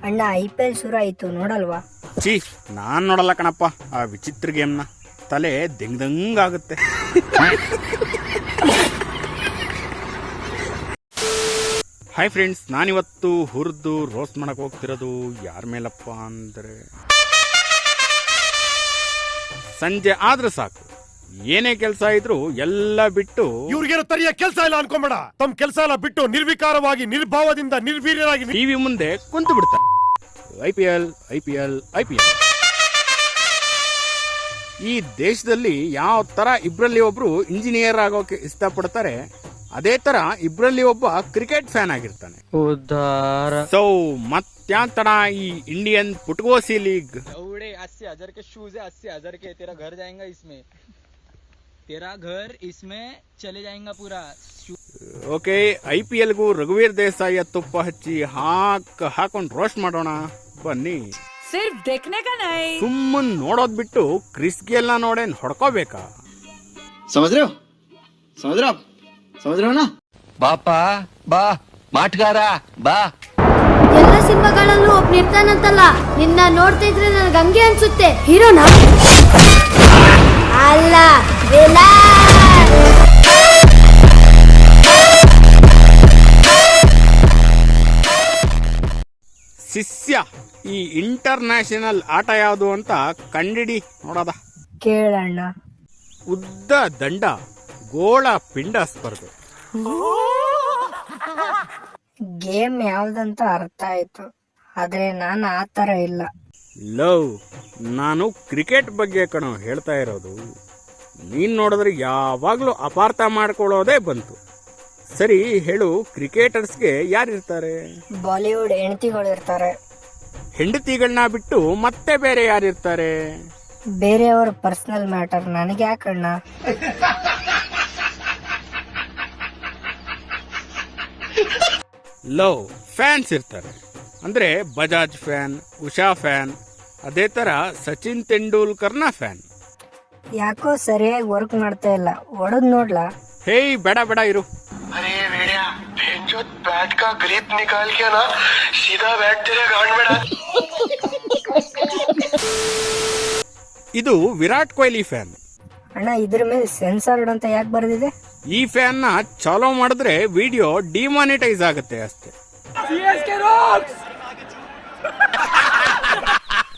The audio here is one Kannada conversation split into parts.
ಅಣ್ಣ IPL ಶುರು ಆಯ್ತು ನೋಡಲ್ವಾ? ಚೀ, ನಾನ್ ನೋಡಲ್ಲ ಕಣಪ್ಪ ಆ ವಿಚಿತ್ರ ಗೇಮ್ನ. ತಲೆ ದಂಗಾಗುತ್ತೆ. ಹಾಯ್ ಫ್ರೆಂಡ್ಸ್, ನಾನಿವತ್ತು ಹುರಿದು ರೋಸ್ಟ್ ಮಾಡಕ್ ಹೋಗ್ತಿರೋದು ಯಾರ ಮೇಲಪ್ಪ ಅಂದ್ರೆ, ಸಂಜೆ ಆದ್ರೆ ಸಾಕು ಏನೇ ಕೆಲಸ ಇದ್ರು ಎಲ್ಲ ಬಿಟ್ಟು, ಇವ್ರಿಗೇನು ತರಿಯ ಕೆಲಸ ಇಲ್ಲ ಅನ್ಕೊಂಬೇಡ. ತಮ್ಮ ಕೆಲಸ ಎಲ್ಲ ಬಿಟ್ಟು ನಿರ್ವಿಕಾರವಾಗಿ ನಿರ್ಭಾವದಿಂದ ನಿರ್ವೀರ್ಯರಾಗಿ ಟಿವಿ ಮುಂದೆ ಕುಂತು ಬಿಡ್ತಾರೆ. IPL IPL IPL. ಈ ದೇಶದಲ್ಲಿ ಯಾವ ತರ ಇಬ್ರಲ್ಲಿ ಒಬ್ರು ಇಂಜಿನಿಯರ್ ಆಗೋಕೆ ಇಷ್ಟಪಡ್ತಾರೆ, ಅದೇ ತರ ಇಬ್ರಲ್ಲಿ ಒಬ್ಬ ಕ್ರಿಕೆಟ್ ಫ್ಯಾನ್ ಆಗಿರ್ತಾನೆ. ಸೊ ಮತ್ಯಾಂತರ ಈ ಇಂಡಿಯನ್ ಪುಟ್ಗೋಸಿ ಲೀಗ್ 80,000 के शूज है, 80,000 के. तेरा घर जाएगा इसमें, तेरा घर इसमें चले जाएगा पूरा. ಓಕೆ, IPL ಗೂ ರಘುವೀರ್ ದೇಸಾಯಿ ತುಪ್ಪ ಹಚ್ಚಿ ಹಾಕೊಂಡು ರೋಸ್ಟ್ ಮಾಡೋಣ ಬನ್ನಿ. ಸಿರ್ಫ್ देखने का नहीं, ಸುಮ್ಮನ್ ನೋಡೋದ್ ಬಿಟ್ಟು ಕ್ರಿಸ್ ಗೆಲ್ಲ ನೋಡೇನ್ ಹೊಡ್ಕೋಬೇಕಾ? समझ रहे हो ना? ಬಾಪಾ ಬಾ ಮಾಟ್ಗಾರ ಬಾ. ಎಲ್ಲ ಸಿನಿಮಾಗಳಲ್ಲೂ ಒಬ್ಬ ನಿರ್ತಾನಂತಲ್ಲ, ನಿನ್ನ ನೋಡ್ತಾ ಇದ್ರೆ ನನಗೆ ಹಂಗೆ ಅನ್ಸುತ್ತೆ. ಹೀರೋನಾ ಅಲ್ಲ, ಶಿಷ್ಯ, ಈ ಇಂಟರ್ನ್ಯಾಷನಲ್ ಆಟ ಯಾವುದು ಅಂತ ಕಂಡಿಡಿ ನೋಡದ. ಕೇಳಣ್ಣ. ಉದ್ದ ದಂಡ ಗೋಳ ಪಿಂಡ ಸ್ಪರ್ಧೆ. ಗೇಮ್ ಯಾವ್ದಂತ ಅರ್ಥ ಆಯ್ತು, ಆದ್ರೆ ನಾನು ಆ ತರ ಇಲ್ಲ. ಲವ್, ನಾನು ಕ್ರಿಕೆಟ್ ಬಗ್ಗೆ ಕಣೋ ಹೇಳ್ತಾ ಇರೋದು. ನೀನ್ ನೋಡಿದ್ರೆ ಯಾವಾಗ್ಲೂ ಅಪಾರ್ಥ ಮಾಡ್ಕೊಳ್ಳೋದೇ ಬಂತು. ಸರಿ ಹೇಳು, ಕ್ರಿಕೆಟರ್ಸ್ಗೆ ಯಾರಿರ್ತಾರೆ? ಬಾಲಿವುಡ್ ಹೆಂಡತಿಗಳು ಇರ್ತಾರೆ. ಹೆಂಡತಿಗಳನ್ನ ಬಿಟ್ಟು ಮತ್ತೆ ಬೇರೆ ಯಾರಿರ್ತಾರೆ? ಬೇರೆಯವ್ರ ಪರ್ಸನಲ್ ಮ್ಯಾಟರ್ ನನಗೆ ಯಾಕಣ್ಣ? ಲವ್ ಫ್ಯಾನ್ಸ್ ಇರ್ತಾರೆ. ಅಂದ್ರೆ ಬಜಾಜ್ ಫ್ಯಾನ್, ಉಷಾ ಫ್ಯಾನ್, ಅದೇ ತರ ಸಚಿನ್ ತೆಂಡೂಲ್ಕರ್ನ ಫ್ಯಾನ್. ಯಾಕೋ ಸರಿಯಾಗಿ ವರ್ಕ್ ಮಾಡ್ತಾ ಇಲ್ಲ, ಹೊಡೆದ್ ನೋಡ್ಲಾ? ಹೇಯ್, ಬೇಡ ಇರು. अरे भेड़िया, बैट का ग्रिप निकाल के ना सीधा बैट तेरे गांड में डाल. ಇದು ವಿರಾಟ್ ಕೊಹ್ಲಿ ಫ್ಯಾನ್. ಅಣ್ಣ, ಇದ್ರ ಮೇಲೆ ಸೆನ್ಸಾರ್ಡ್ ಅಂತ ಯಾಕೆ ಬರೆದಿದೆ? ಈ ಫ್ಯಾನ್ ನ ಚಾಲೋ ಮಾಡಿದ್ರೆ ವಿಡಿಯೋ ಡಿಮಾನಿಟೈಸ್ ಆಗುತ್ತೆ ಅಷ್ಟೇ.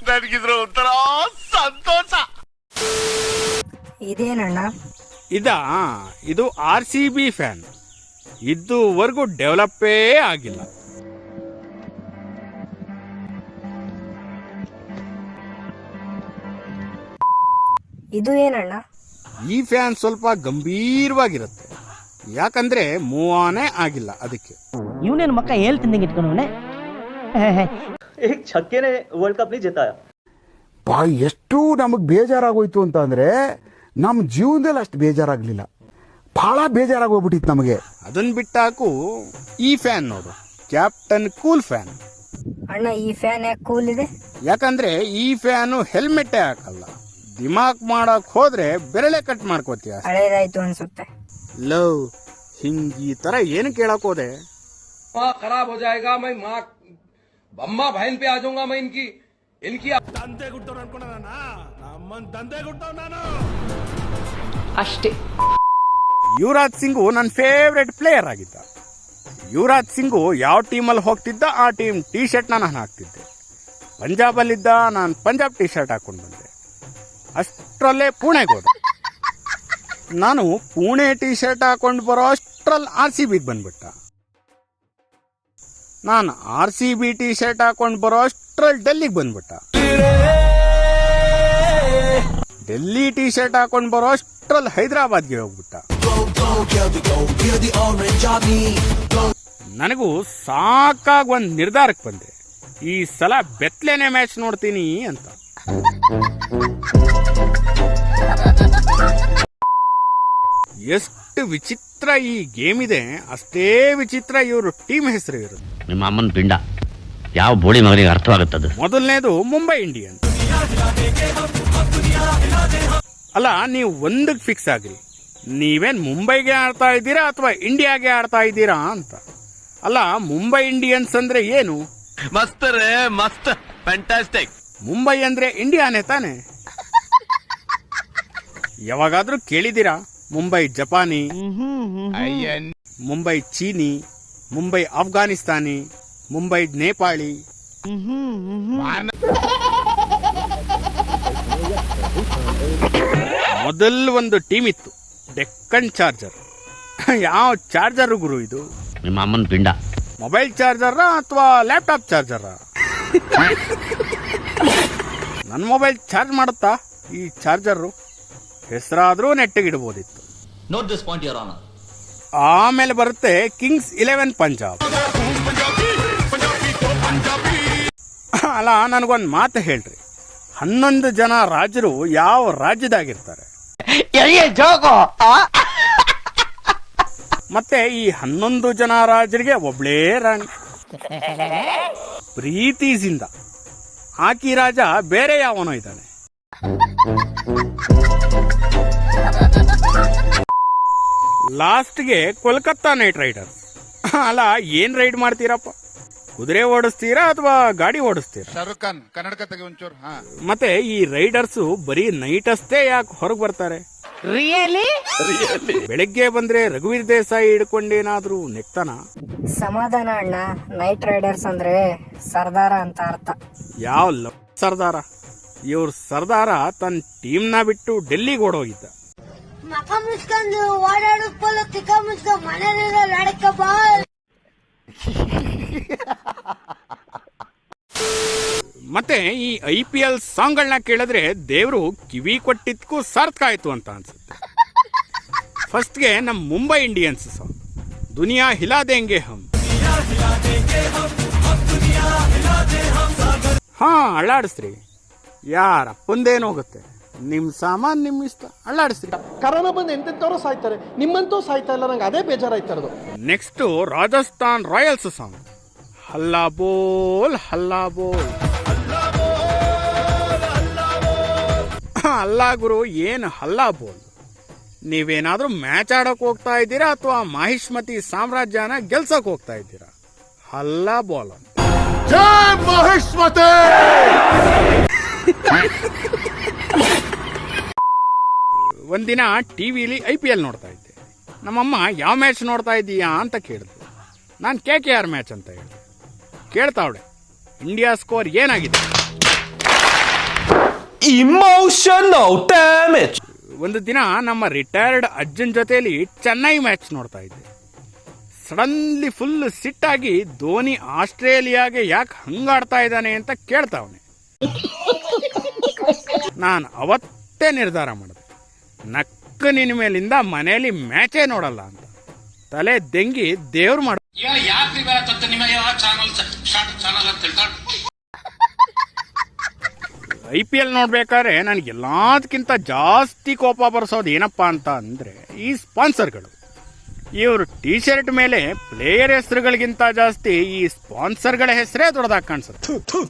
ನನಗಿದ್ರು ಒಂಥರ ಸಂತೋಷ. ಇದೇನಣ್ಣ? ಇದು RCB ಫ್ಯಾನ್. ಇದುವರೆಗೂ ಡೆವಲಪೇ ಆಗಿಲ್ಲ. ಇದು ಏನಣ್ಣ? ಈ ಫ್ಯಾನ್ ಸ್ವಲ್ಪ ಗಂಭೀರವಾಗಿರುತ್ತೆ, ಯಾಕಂದ್ರೆ ಮೂವ್ ಆನೇ ಆಗಿಲ್ಲ ಅದಕ್ಕೆ. ಇವನೇನು ಮಕ್ಕ ಹೇಳ್ತಿದ್ದಂಗೆ ಇಟ್ಕೊಂಡವನೆ. छक्के ने वर्ल्ड कप नहीं जिताया. ಎಷ್ಟು ನಮಗೆ ಬೇಜಾರಾಗೋಯ್ತು ಅಂತ ಅಂದ್ರೆ, ನಮ್ಮ ಜೀವನದಲ್ಲಿ ಅಷ್ಟು ಬೇಜಾರಾಗ್ಲಿಲ್ಲ, ಬಹಳ ಬೇಜಾರಾಗೋಗ್ಬಿಟ್ಟಿತ್ತು ನಮಗೆ. ಅದನ್ನ ಬಿಟ್ಟಾಕು ಈ ಫ್ಯಾನ್ ನೋಡು, ಕ್ಯಾಪ್ಟನ್ ಕೂಲ್ ಫ್ಯಾನ್. ಅಣ್ಣ, ಈ ಫ್ಯಾನ್ ಯಾಕೆ ಕೂಲ್ ಇದೆ? ಯಾಕಂದ್ರೆ ಈ ಫ್ಯಾನು ಹೆಲ್ಮೆಟ್ಟೇ ಹಾಕಲ್ಲ. ದಿಮಾಕ್ ಮಾಡಕ್ ಹೋದ್ರೆ ಬೆರಳೆ ಕಟ್ ಮಾಡ್ಕೋತೀಯ. ಹಳೇದಾಯ್ತು ಅನ್ಸುತ್ತೆ. ಲವ್, ಹಿಂಗ್ ಈ ತರ ಏನು ಕೇಳಕ್ ಹೋದೆ? खराब हो जाएगा, मैं माँ अम्मा बहन पे आ जाऊंगा मैं. इनकी ತಂದೆ ಗುಟ್ಟವ್ರು ಅನ್ಕೊಂಡ ನಮ್ಮನ್ ತಂದೆ ಗುಟ್ಟವ್ ನಾನು ಅಷ್ಟೇ. ಯುವರಾಜ್ ಸಿಂಗು ನನ್ನ ಫೇವ್ರೆಟ್ ಪ್ಲೇಯರ್ ಆಗಿದ್ದ. ಯುವರಾಜ್ ಸಿಂಗು ಯಾವ ಟೀಮಲ್ಲಿ ಹೋಗ್ತಿದ್ದ ಆ ಟೀಮ್ ಟೀ ಶರ್ಟ್ನ ನಾನು ಹಾಕ್ತಿದ್ದೆ. ಪಂಜಾಬಲ್ಲಿದ್ದ, ನಾನು ಪಂಜಾಬ್ ಟೀ ಶರ್ಟ್ ಹಾಕೊಂಡು ಬಂದೆ. ಅಷ್ಟರಲ್ಲೇ ಪುಣೆಗೆ ಹೋದೆ. ನಾನು ಪುಣೆ ಟೀ ಶರ್ಟ್ ಹಾಕೊಂಡು ಬರೋ ಅಷ್ಟರಲ್ಲಿ RCBಗೆ ಬಂದ್ಬಿಟ್ಟ. ನಾನು RCB ಟೀ ಶರ್ಟ್ ಹಾಕೊಂಡು ಬರೋ ಅಷ್ಟರಲ್ಲಿ ಡೆಲ್ಲಿಗೆ ಬಂದ್ಬಿಟ್ಟ. ಡೆಲ್ಲಿ ಟೀ ಶರ್ಟ್ ಹಾಕೊಂಡು ಬರೋ ಅಷ್ಟರಲ್ಲಿ ಹೈದರಾಬಾದ್ಗೆ ಹೋಗ್ಬಿಟ್ಟ. ನನಗೂ ಸಾಕಾಗಿ ಒಂದು ನಿರ್ಧಾರಕ್ಕೆ ಬಂದೆ, ಈ ಸಲ ಬೆತ್ಲೇನೆ ಮ್ಯಾಚ್ ನೋಡ್ತೀನಿ ಅಂತ. ಎಷ್ಟು ವಿಚಿತ್ರ ಈ ಗೇಮ್ ಇದೆ, ಅಷ್ಟೇ ವಿಚಿತ್ರ ಇವರು ಟೀಮ್ ಹೆಸರು ಇರುತ್ತೆ. ನಿಮ್ಮ ಅಮ್ಮನ ಪಿಂಡ ಯಾವ ಬೋಳಿ ಮಗನಿಗೆ ಅರ್ಥವಾಗುತ್ತದೆ. ಮೊದಲನೇದು ಮುಂಬೈ ಇಂಡಿಯನ್ಸ್. ಅಲ್ಲ, ನೀವು ಒಂದಕ್ಕೆ ಫಿಕ್ಸ್ ಆಗ್ರಿ, ನೀವೇನ್ ಮುಂಬೈಗೆ ಆಡ್ತಾ ಇದ್ದೀರಾ ಅಥವಾ ಇಂಡಿಯಾಗೆ ಆಡ್ತಾ ಇದ್ದೀರಾ ಅಂತ. ಅಲ್ಲ, ಮುಂಬೈ ಇಂಡಿಯನ್ಸ್ ಅಂದ್ರೆ ಏನು? ಮಸ್ತ್ ರೇ ಮಸ್ತ್ ಫ್ಯಾಂಟಾಸ್ಟಿಕ್. ಮುಂಬೈ ಅಂದ್ರೆ ಇಂಡಿಯಾನೇ ತಾನೆ. ಯಾವಾಗಾದ್ರೂ ಕೇಳಿದ್ದೀರಾ ಮುಂಬೈ ಜಪಾನಿ, ಮುಂಬೈ ಚೀನಿ, ಮುಂಬೈ ಅಫ್ಘಾನಿಸ್ತಾನಿ, ಮುಂಬೈ ನೇಪಾಳಿ? ಮೊದಲ್ ಒಂದು ಟೀಮ್ ಇತ್ತು, ಡೆಕ್ಕನ್ ಚಾರ್ಜರ್. ಯಾವ ಚಾರ್ಜರ್ ಗುರು ಇದು? ನಿಮ್ಮ ಅಮ್ಮನ ಪಿಂಡ. ಮೊಬೈಲ್ ಚಾರ್ಜರ ಅಥವಾ ಲ್ಯಾಪ್ಟಾಪ್ ಚಾರ್ಜರ? ನನ್ನ ಮೊಬೈಲ್ ಚಾರ್ಜ್ ಮಾಡುತ್ತಾ ಈ ಚಾರ್ಜರು? ಹೆಸರಾದ್ರೂ ನೆಟ್ಟಿಗಿಡ್ಬೋದಿತ್ತು. Note this point your honour. ಆಮೇಲೆ ಬರುತ್ತೆ ಕಿಂಗ್ಸ್ 11 ಪಂಜಾಬ್. ಅಲ್ಲ, ನನಗೊಂದು ಮಾತು ಹೇಳ್ರಿ, 11 ಜನ ರಾಜರು ಯಾವ ರಾಜ್ಯದಾಗಿರ್ತಾರೆ? ಮತ್ತೆ ಈ 11 ಜನ ರಾಜರಿಗೆ ಒಬ್ಳೇ ರಾಣಿ. ಪ್ರೀತಿಸಿಂದ ಆಕಿ ರಾಜ ಬೇರೆ ಯಾವನೋ ಇದ್ದಾನೆ. ಲಾಸ್ಟ್ಗೆ ಕೋಲ್ಕತ್ತಾ ನೈಟ್ ರೈಡರ್ಸ್. ಅಲ್ಲ, ಏನ್ ರೈಡ್ ಮಾಡ್ತೀರಪ್ಪ? ಕುದುರೆ ಓಡಿಸ್ತೀರಾ ಅಥವಾ ಗಾಡಿ ಓಡಿಸ್ತೀರಾ? ಶಾರುಖ್ ಖಾನ್ ಕನ್ನಡಕ ತೆಗೆ ಒಂಚೂರು. ಮತ್ತೆ ಈ ರೈಡರ್ಸು ಬರೀ ನೈಟ್ ಅಷ್ಟೇ ಯಾಕೆ ಹೊರಗೆ ಬರ್ತಾರೆ? ಬೆಳಗ್ಗೆ ಬಂದ್ರೆ ರಘುವೀರ್ ದೇಸಾಯಿ ಹಿಡ್ಕೊಂಡೇನಾದ್ರೂ ನೆಕ್ತಾನ? ಸಮಾಧಾನ ಅಣ್ಣ, ನೈಟ್ ರೈಡರ್ಸ್ ಅಂದ್ರೆ ಸರ್ದಾರ ಅಂತ ಅರ್ಥ. ಯಾವ ಸರ್ದಾರ? ಇವ್ರ ಸರ್ದಾರ ತನ್ನ ಟೀಮ್ನ ಬಿಟ್ಟು ಡೆಲ್ಲಿಗೆ ಓಡೋಗಿದ್ದ. ಮಕ ಮುಚ್ಕೊಂಡು ಓಡಾಡೋಕ್ಕಲ್ಲ, ತಿಕ್ಕ ಮುಚ್ಕೊಂಡು ಮನೆಯಲ್ಲ ನಡಕ ಬಾಲ್. ಮತ್ತೆ ಈ IPL ಸಾಂಗ್ಗಳನ್ನ ಕೇಳಿದ್ರೆ ದೇವರು ಕಿವಿ ಕೊಟ್ಟಿದ್ಕೂ ಸಾರ್ಥಕ ಆಯ್ತು ಅಂತ ಅನ್ಸುತ್ತೆ. ಫಸ್ಟ್ಗೆ ನಮ್ಮ ಮುಂಬೈ ಇಂಡಿಯನ್ಸ್ ಸಾಂಗ್ ದುನಿಯಾ ಹಿಲಾ ದೇಂಗೆ ಹಮ್. ಹಾ, ಅಳ್ಳಾಡಿಸ್ರಿ, ಯಾರಪ್ಪಂದೇನು ಹೋಗುತ್ತೆ, ನಿಮ್ ಸಾಮಾನ್ ನಿಮ್ ಇಷ್ಟ, ಅಳ್ಳಾಡಿಸ್ರಿ. ಕರೋನಾ ಬಂದು ಎಂತೆಂತವ್ರು ಸಾಯ್ತಾರೆ, ನಿಮ್ಮಂತೂ ಸಾಯ್ತಾ ಇಲ್ಲ, ನಂಗೆ ಅದೇ ಬೇಜಾರಾಯ್ತಾ ಇರೋದು. ನೆಕ್ಸ್ಟ್ ರಾಜಸ್ಥಾನ್ ರಾಯಲ್ಸ್ ಸಾಂಗ್ ಹಲ್ಲಾ ಬೋಲ್ ಹಲ್ಲಾ ಬೋಲ್. ಅಲ್ಲ ಗುರು, ಏನು ಹಲ್ಲಾ ಬೋಲ್? ನೀವೇನಾದ್ರೂ ಮ್ಯಾಚ್ ಆಡಕ್ ಹೋಗ್ತಾ ಇದ್ದೀರಾ ಅಥವಾ ಮಾಹಿಷ್ಮತಿ ಸಾಮ್ರಾಜ್ಯನ ಗೆಲ್ಸಕ್ ಹೋಗ್ತಾ ಇದ್ದೀರಾ? ಹಲ್ಲಾ ಬೋಲ್ ಅಂತ. ಜೈ ಮಹೇಶ್ಮತಿ. ಒಂದಿನ ಟಿವಿಲಿ IPL ನೋಡ್ತಾ ಇದ್ದೆ. ನಮ್ಮಮ್ಮ ಯಾವ ಮ್ಯಾಚ್ ನೋಡ್ತಾ ಇದ್ದೀಯಾ ಅಂತ ಕೇಳಿದ್ರು. ನಾನು KKR ಮ್ಯಾಚ್ ಅಂತ ಹೇಳಿದೆ. ಕೇಳ್ತಾವಳೆ, ಇಂಡಿಯಾ ಸ್ಕೋರ್ ಏನಾಗಿದೆ? Emotional damage. ಒಂದು ದಿನ ನಮ್ಮ ರಿಟೈರ್ಡ್ ಅಜ್ಜನ್ ಜೊತೆಲಿ ಚೆನ್ನೈ ಮ್ಯಾಚ್ ನೋಡ್ತಾ ಇದ್ದೆ. ಸಡನ್ಲಿ ಫುಲ್ ಸಿಟ್ಟಾಗಿ ಧೋನಿ ಆಸ್ಟ್ರೇಲಿಯಾಗೆ ಯಾಕೆ ಹಂಗಾಡ್ತಾ ಇದ್ದಾನೆ ಅಂತ ಕೇಳ್ತಾವನೆ. ನಾನು ಅವತ್ತೇ ನಿರ್ಧಾರ ಮಾಡಿದೆ, ನಕ್ಕ ನಿನ್ನ ಮೇಲಿಂದ ಮನೆಯಲ್ಲಿ ಮ್ಯಾಚೇ ನೋಡಲ್ಲ ಅಂತ. ತಲೆ ದೆಂಗಿ ದೇವ್ರು ಮಾಡ. IPL ನೋಡ್ಬೇಕಾದ್ರೆ ನನಗೆ ಎಲ್ಲದಕ್ಕಿಂತ ಜಾಸ್ತಿ ಕೋಪ ಬರ್ಸೋದು ಏನಪ್ಪಾ ಅಂತ ಅಂದ್ರೆ ಈ ಸ್ಪಾನ್ಸರ್ಗಳು. ಇವರು ಟಿ ಶರ್ಟ್ ಮೇಲೆ ಪ್ಲೇಯರ್ ಹೆಸರುಗಳಿಗಿಂತ ಜಾಸ್ತಿ ಈ ಸ್ಪಾನ್ಸರ್ಗಳ ಹೆಸರೇ ದೊಡ್ಡದಾಗಿ ಕಾಣಿಸುತ್ತೆ.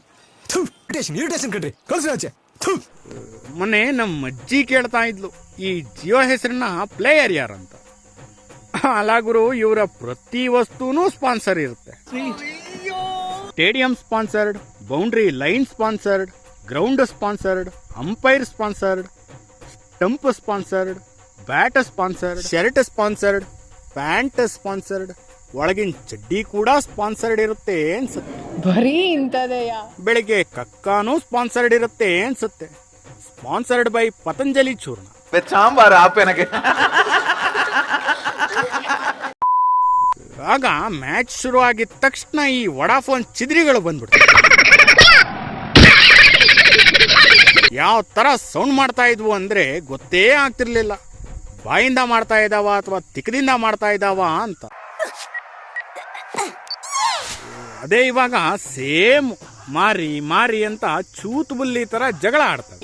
ಮೊನ್ನೆ ನಮ್ಮ ಅಜ್ಜಿ ಕೇಳ್ತಾ ಇದ್ಲು, ಈ ಜಿಯೋ ಹೆಸರಿನ ಪ್ಲೇಯರ್ ಯಾರಂತ. ಅಲ್ಲ ಗುರು, ಇವರ ಪ್ರತಿ ವಸ್ತುನೂ ಸ್ಪಾನ್ಸರ್ ಇರುತ್ತೆ. Stadium sponsored, boundary line sponsored, ground sponsored, umpire sponsored, stump sponsored, bat sponsored, shirt sponsored, pant sponsored, ಒಳಗಿನ ಚಡ್ಡಿ ಕೂಡ ಸ್ಪಾನ್ಸರ್ಡ್ ಇರುತ್ತೆ ಅನ್ಸುತ್ತೆ. ಬರೀ ಇಂಥದೆಯಾ? ಬೆಳಿಗ್ಗೆ ಕಕ್ಕಾನು ಸ್ಪಾನ್ಸರ್ಡ್ ಇರುತ್ತೆ ಅನ್ಸುತ್ತೆ. ಸ್ಪಾನ್ಸರ್ಡ್ ಬೈ ಪತಂಜಲಿ ಚೂರ್ಣ. ಸಾಂಬಾರ್ ಆಪೇನಗೆ. ಆಗ ಮ್ಯಾಚ್ ಶುರು ಆಗಿದ ತಕ್ಷಣ ಈ ವಡಾಫೋನ್ ಚಿದ್ರಿಗಳು ಬಂದ್ಬಿಡ್ತಾರೆ. ಯಾವ ತರ ಸೌಂಡ್ ಮಾಡ್ತಾ ಇದ್ವು ಅಂದ್ರೆ ಗೊತ್ತೇ ಆಗ್ತಿರ್ಲಿಲ್ಲ, ಬಾಯಿಂದ ಮಾಡ್ತಾ ಇದ್ದಾವ ಅಥವಾ ತಿಕ್ಕದಿಂದ ಮಾಡ್ತಾ ಇದ್ದಾವ ಅಂತ. ಅದೇ ಇವಾಗ ಸೇಮ್ ಮಾರಿ ಮಾರಿ ಅಂತ ಚೂತ್ ಬುಲ್ಲಿ ತರ ಜಗಳ ಆಡ್ತವೆ.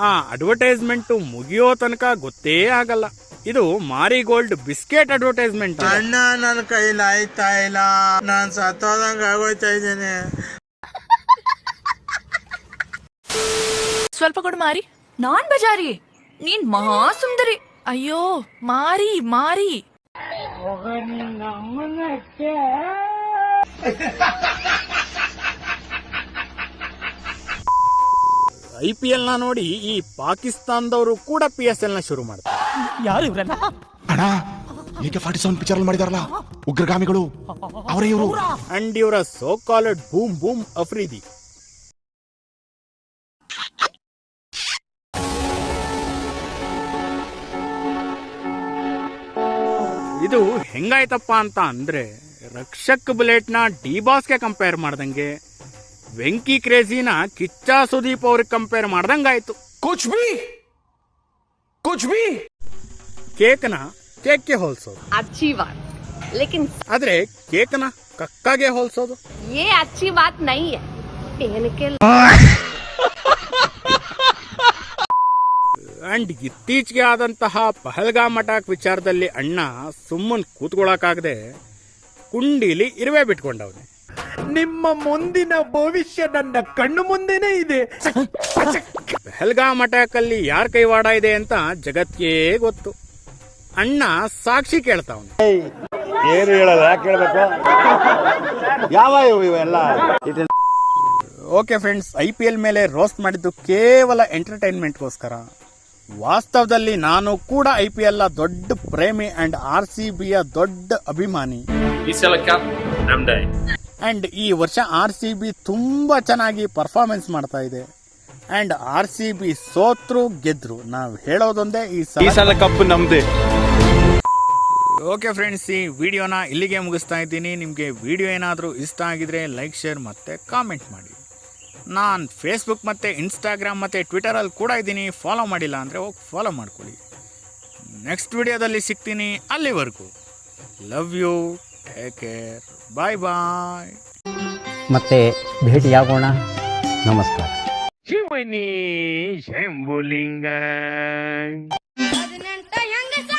ಆ ಅಡ್ವರ್ಟೈಸ್ಮೆಂಟ್ ಮುಗಿಯೋ ತನಕ ಗೊತ್ತೇ ಆಗಲ್ಲ. ಇದು ಮಾರಿಗೋಲ್ಡ್ ಬಿಸ್ಕೆಟ್ ಅಡ್ವರ್ಟೈಸ್ಮೆಂಟ್. ಅಣ್ಣ ನನ್ನ ಕೈಲಿ ಆಯ್ತಾ ಇಲ್ಲ, ನಾನು ಸತ್ತೋದಂಗ ಆಗೋಯ್ತಾ ಇದ್ದೇನೆ. ಸ್ವಲ್ಪ ಕೊಡು ಮಾರಿ. ನಾನ್ ಬಜಾರಿ, ನೀನ್ ಮಹಾ ಸುಂದರಿ. ಅಯ್ಯೋ ಮಾರಿ ಮಾರಿ. IPL ನ ನೋಡಿ ಈ ಪಾಕಿಸ್ತಾನದವರು ಕೂಡ PSL ನ ಶುರು ಮಾಡ್ತಾರೆ. ಯಾರು ಇವ್ರಲ್ಲ? ಅಣ್ಣ AK-47 ಪಿಕ್ಚರ್ ಅಲ್ಲಿ ಮಾಡಿದಾರಲ್ಲ ಉಗ್ರಗಾಮಿಗಳು, ಅವರೇ ಇವರು. ಅಂಡ್ ಇವರ so called boom boom Afridi. ಇದು ಹೆಂಗಾಯ್ತಪ್ಪ ಅಂತ ಅಂದ್ರೆ, ರಕ್ಷಕ್ ಬುಲೆಟ್ ನ ಡಿ-ಬಾಸ್ಗೆ ಕಂಪೇರ್ ಮಾಡ್ದಂಗೆ, ವೆಂಕಿ ಕ್ರೇಜಿನ ಕಿಚ್ಚ ಸುದೀಪ್ ಅವ್ರಿಗೆ ಕಂಪೇರ್ ಮಾಡ್ದಂಗಾಯ್ತು. ಕುಚ್ ಬಿ ಕೇಕ್ನ ಕೇಕ್ಗೆ ಹೋಲ್ಸೋದು, अच्छी बात, लेकिन ಆದ್ರೆ ಕೇಕ್ನ ಕಕ್ಕಾಗೆ ಹೋಲ್ಸೋದು ये अच्छी बात नहीं है. इनके ಅಂಡ್ ಇತ್ತೀಚೆಗೆ ಆದಂತಹ ಪಹಲ್ಗಾಮ್ ಅಟ್ಯಾಕ್ ವಿಚಾರದಲ್ಲಿ ಅಣ್ಣ ಸುಮ್ಮನ್ ಕೂತ್ಕೊಳ್ಳೋಕಾಗದೆ ಕುಂಡಿಲಿ ಇರುವೆ ಬಿಟ್ಕೊಂಡವನೆ. ನಿಮ್ಮ ಮುಂದಿನ ಭವಿಷ್ಯ ನನ್ನ ಕಣ್ಣು ಮುಂದೆನೇ ಇದೆ. ಪಹಲ್ಗಾಮ್ ಅಟ್ಯಾಕ್ ಅಲ್ಲಿ ಯಾರ ಕೈವಾಡ ಇದೆ ಅಂತ ಜಗತ್ತಿಗೆ ಗೊತ್ತು. ಅಣ್ಣ ಸಾಕ್ಷಿ ಕೇಳ್ತಾವನೆ. ಏನು ಹೇಳಲ್ಲ, ಯಾಕೆ ಕೇಳ್ಬೇಕು? ಯಾವ ಇವೆಲ್ಲ? ಓಕೆ ಫ್ರೆಂಡ್ಸ್, IPL ಮೇಲೆ ರೋಸ್ಟ್ ಮಾಡಿದ್ದು ಕೇವಲ ಎಂಟರ್ಟೈನ್ಮೆಂಟ್ಗೋಸ್ಕರ. ವಾಸ್ತವದಲ್ಲಿ ನಾನು ಕೂಡ IPL ನ ದೊಡ್ಡ ಪ್ರೇಮಿ ಅಂಡ್ RCB ಯ ದೊಡ್ಡ ಅಭಿಮಾನಿ. ಅಂಡ್ ಈ ವರ್ಷ RCB ತುಂಬಾ ಚೆನ್ನಾಗಿ ಪರ್ಫಾರ್ಮೆನ್ಸ್ ಮಾಡ್ತಾ ಇದೆ. ಅಂಡ್ RCB ಸೋತ್ರು ಗೆದ್ರು, ನಾವು ಹೇಳೋದೊಂದೇ ಈ ಸಲ ಕಪ್ ನಮ್ದೆ. ಓಕೆ ಫ್ರೆಂಡ್ಸ್, ಈ ವಿಡಿಯೋನ ಇಲ್ಲಿಗೆ ಮುಗಿಸ್ತಾ ಇದ್ದೀನಿ. ನಿಮಗೆ ವಿಡಿಯೋ ಏನಾದರೂ ಇಷ್ಟ ಆಗಿದ್ರೆ ಲೈಕ್, ಶೇರ್ ಮತ್ತು ಕಾಮೆಂಟ್ ಮಾಡಿ. ನಾನು ಫೇಸ್ಬುಕ್ ಮತ್ತು ಇನ್ಸ್ಟಾಗ್ರಾಮ್ ಮತ್ತು ಟ್ವಿಟರಲ್ಲಿ ಕೂಡ ಇದ್ದೀನಿ. ಫಾಲೋ ಮಾಡಿಲ್ಲ ಅಂದರೆ ಹೋಗಿ ಫಾಲೋ ಮಾಡ್ಕೊಳ್ಳಿ. ನೆಕ್ಸ್ಟ್ ವಿಡಿಯೋದಲ್ಲಿ ಸಿಗ್ತೀನಿ. ಅಲ್ಲಿವರೆಗೂ ಲವ್ ಯು, ಟೇಕ್ ಕೇರ್, ಬಾಯ್ ಬಾಯ್. ಮತ್ತೆ ಭೇಟಿಯಾಗೋಣ. ನಮಸ್ಕಾರ. ಶಿವನಿ ಶಂಭುಲಿಂಗ. 18 ಹೆಂಗಸ